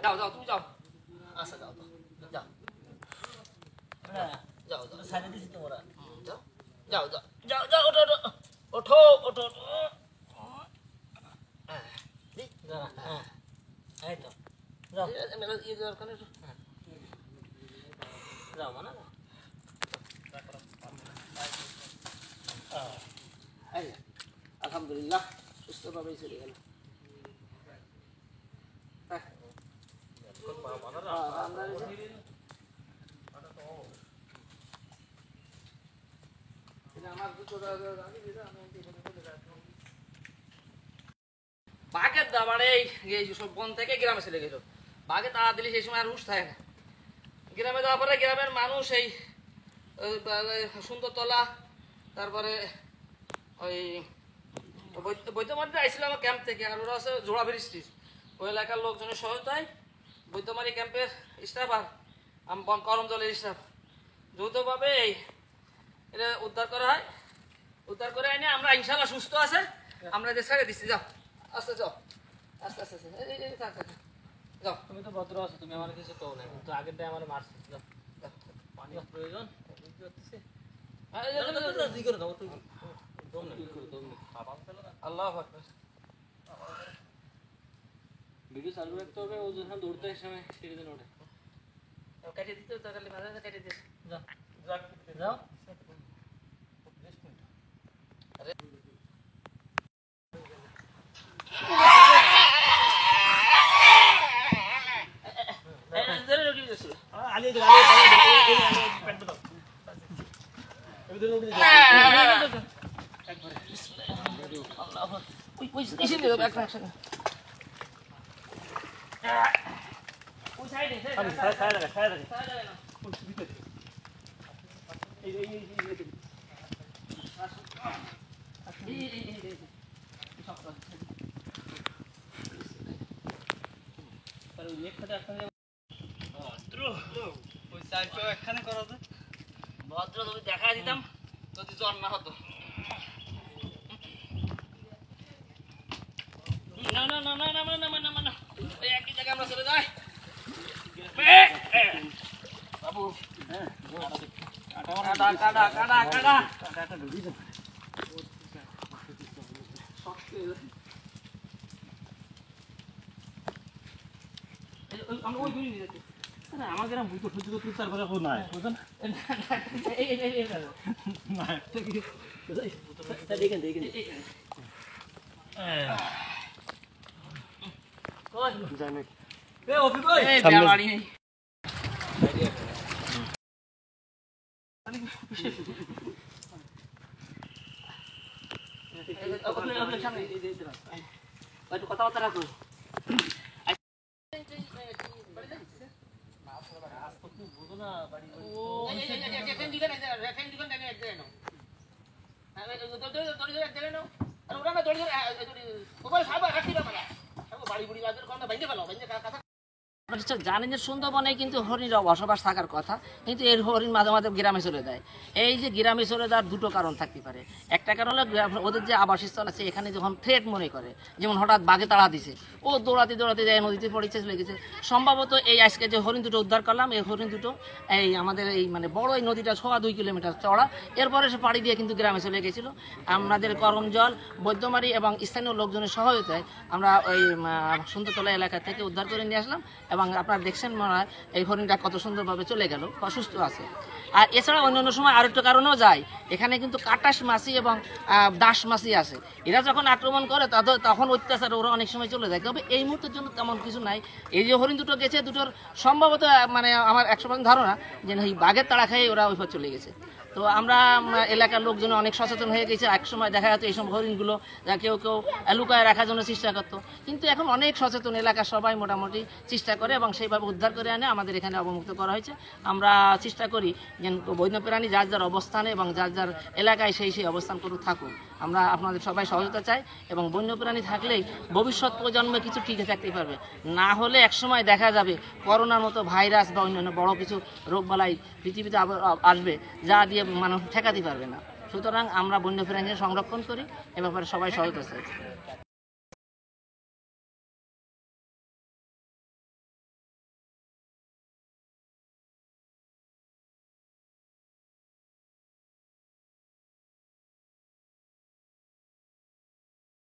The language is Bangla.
যাও যাও তুমি যাও আচ্ছা যাও যাও যাও যাও সাইডে দিছি তোমরা যাও যাও যাও যাও যাও ওঠো ওঠো ওঠো ওঠো এই তো যাও মেলা ইয়ে দরকার নেই যাও না আলহামদুলিল্লাহ সুস্থভাবেই চলে গেল বাঘের দাবারে এই সব বন থেকে গ্রামে চলে গেল বাঘে তাড়া দিলে সেই সময় আর হুঁশ থাকে না গ্রামে যাওয়ার পরে গ্রামের মানুষ এই সুন্দরতলা তারপরে ওই বৈদ্যমারিতে আইছিলাম ক্যাম্প থেকে আর ওরা আছে জোড়া ব্রিস্টির ওই এলাকার লোকজনের সহায়তায় বৈদ্যমারি ক্যাম্পের স্টাফ আর করম জলের স্টাফ যৌথভাবে এটা উদ্ধার করা হয় উদ্ধার করে এনে আমরা ইনশাল্লাহ সুস্থ আছে আমরা যে ছেড়ে দিচ্ছি যাও আস্তে যাও আস্তে আস্তে আস্তে যাও তুমি তো ভদ্র আছো তুমি আমার কিছু কও না কিন্তু আগের টাইম আমার মারছি যাও পানির প্রয়োজন আল্লাহ ভিডিও চালু রাখতে হবে ও যখন দৌড়তে সময় সেরে দিন ওঠে কেটে দিতে তাহলে মাঝে মাঝে কেটে দিস যাও যাও ভদ্র তুমি দেখা দিতাম যদি জ্বর না হতো না না না না না না না না না একই জায়গায় আমরা চলে যাই বাবু কাটা কাটা কাটা কাটা কাটা ঢুকি যাও আমরা ওই ঘুরি নিয়ে যাচ্ছি আমার গ্রাম বুঝতে খুঁজতে খুঁজতে তারপরে কেউ নাই বুঝলেন দেখেন দেখেন কথাবার্তা রাখো জানেন যে সুন্দরবনে কিন্তু হরিণরা বসবাস থাকার কথা কিন্তু এর হরিণ মাঝে মাঝে গ্রামে চলে যায় এই যে গ্রামে চলে যাওয়ার দুটো কারণ থাকতে পারে একটা কারণ হলো ওদের যে আবাসস্থল আছে এখানে যখন থ্রেট মনে করে যেমন হঠাৎ বাঘে তাড়া দিছে ও দৌড়াতে দৌড়াতে যায় নদীতে পড়েছে চলে গেছে সম্ভবত এই আজকে যে হরিণ দুটো উদ্ধার করলাম এই হরিণ দুটো এই আমাদের এই মানে বড় এই নদীটা 2.5 কিলোমিটার চওড়া এরপরে সে পাড়ি দিয়ে কিন্তু গ্রামে চলে গেছিল আমাদের করমজল বৈদ্যমারি এবং স্থানীয় লোকজনের সহায়তায় আমরা ওই সুন্দরতলা এলাকা থেকে উদ্ধার করে নিয়ে আসলাম এবং আপনারা দেখছেন মনে হয় এই হরিণটা কত সুন্দরভাবে চলে গেল সুস্থ আছে আর এছাড়া অন্যান্য সময় আরও একটা কারণেও যায় এখানে কিন্তু কাটাস মাছি এবং দাস মাছি আছে এরা যখন আক্রমণ করে তখন অত্যাচার ওরা অনেক সময় চলে যায় তবে এই মুহূর্তের জন্য তেমন কিছু নাই এই যে হরিণ দুটো গেছে দুটোর সম্ভবত মানে আমার 100% ধারণা যে এই বাঘের তাড়া খেয়ে ওরা ওইভাবে চলে গেছে তো আমরা এলাকার লোকজন অনেক সচেতন হয়ে গেছে এক সময় দেখা যেত এইসব হরিণগুলো কেউ কেউ লুকায় রাখার জন্য চেষ্টা করতো কিন্তু এখন অনেক সচেতন এলাকার সবাই মোটামুটি চেষ্টা করে এবং সেইভাবে উদ্ধার করে আনে আমাদের এখানে অবমুক্ত করা হয়েছে আমরা চেষ্টা করি যে বন্যপ্রাণী যার যার অবস্থানে এবং যার যার এলাকায় সেই অবস্থান করে থাকুক আমরা আপনাদের সবাই সহযোগিতা চাই এবং বন্যপ্রাণী থাকলেই ভবিষ্যৎ প্রজন্মে কিছু টিকে থাকতে পারবে না হলে একসময় দেখা যাবে করোনার মতো ভাইরাস বা অন্যান্য বড় কিছু রোগবালাই পৃথিবীতে আসবে যা দিয়ে মানুষ ঠেকাতে পারবে না সুতরাং আমরা বন্যপ্রাণীকে সংরক্ষণ করি এ ব্যাপারে সবাই সহযোগিতা চাই